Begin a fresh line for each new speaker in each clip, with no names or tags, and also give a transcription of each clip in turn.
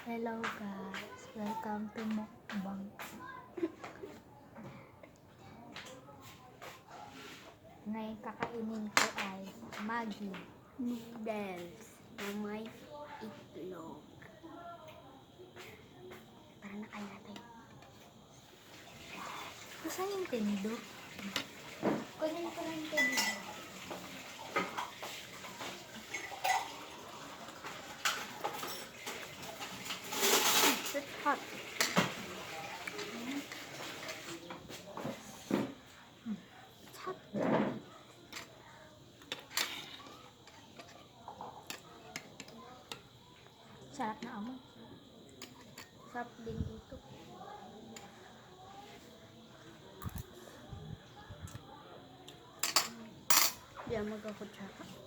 Hello guys, welcome to Mukbang. Ngayon kakainin ko ay Maggi noodles na may itlog. Para nakain natin. Saan yung tinidor? Kunin ko lang yung tinidor. It's hot. It's hot. Sarap na amoy. Sarap din dito. Diyan magkakutsara.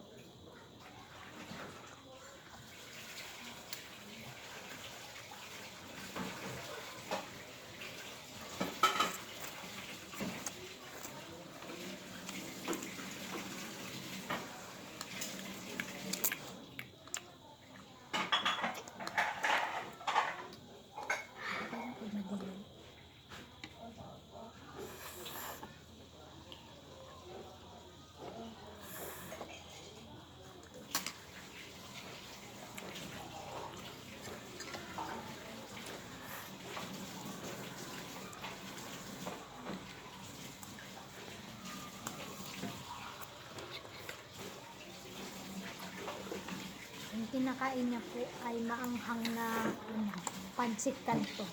Ang kinakain niya po ay maanghang na pansit kanto.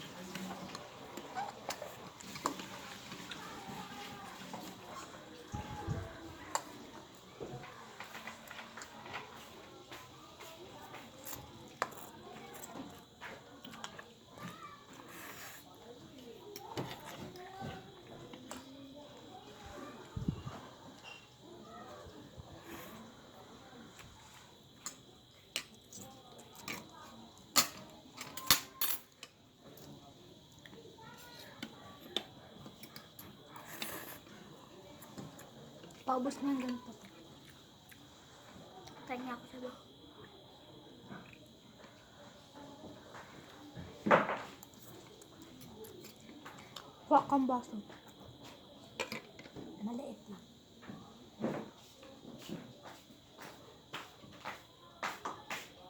Paubos na yung ganito. Try niya ako sabi. Huwag kang baso. Maliit lang.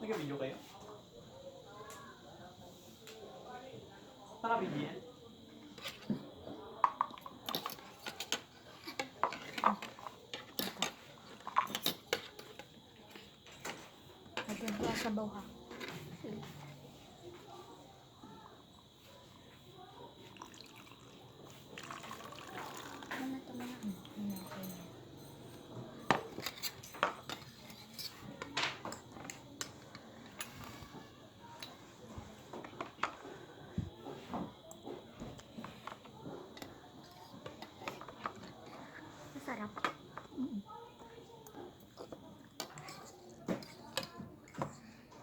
Nag-video kayo? Naka-video yan?
Lagyan ko sa sabaw ha. Ano ito na? Masarap.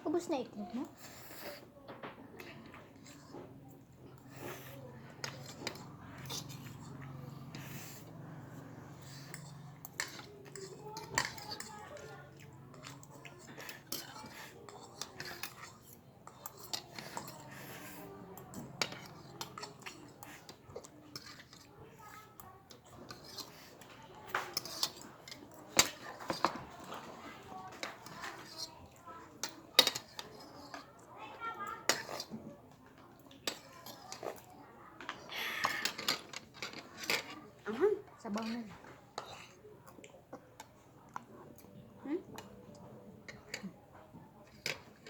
Ubus na itlog mo? Sabaw na lang.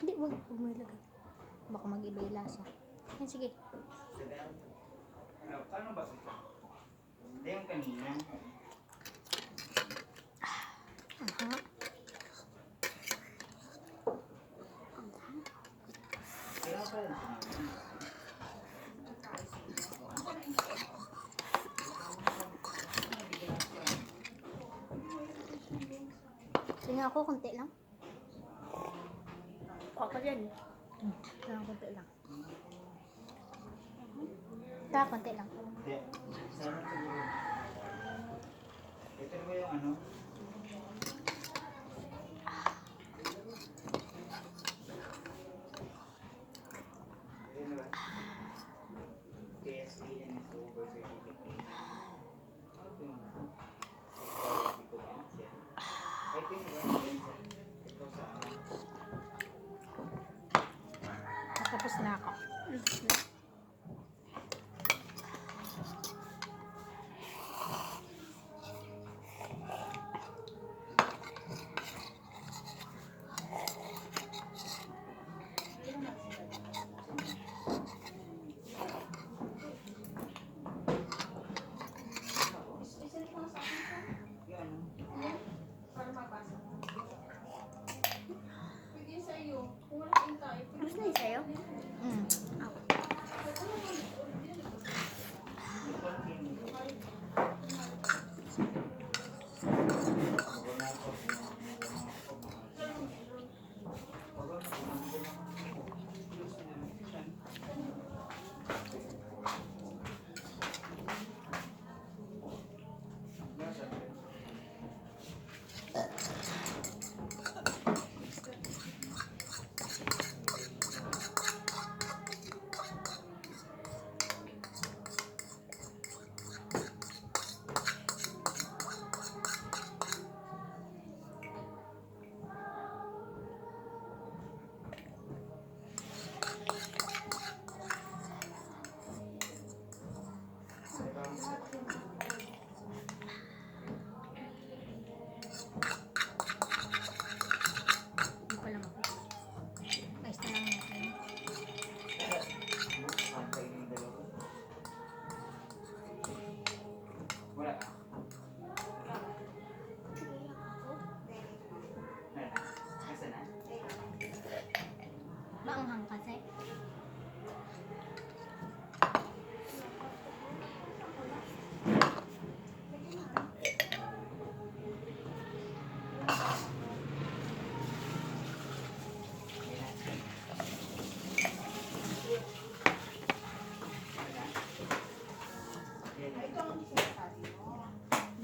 Hindi, huwag mo ilagay. Baka mag-iba yung lasa. Yan, sige.
Paano ba ito? Hindi yung kanina.
Aha.
Kaya pa rin.
Tingnan ako, konti lang.
Kuha ko dyan.
Tingnan konti lang. Tingnan konti lang.
Hindi. Sana siguro. Ito ba yung ano?
Tapos na ako. Tapos na yung sa'yo? Ako. Hindi pa lang ako. Guys, na lang natin.
Wala ka. Nasaan na?
Maanghang kasi.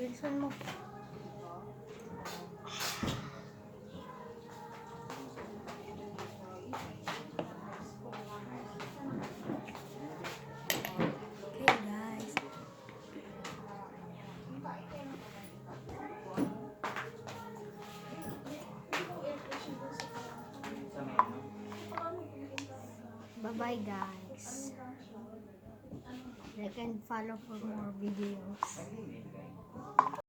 Bilisan mo. Okay guys.
Sa may ano?
Bye bye guys. Like and follow for more videos.
Ay, hindi, hindi.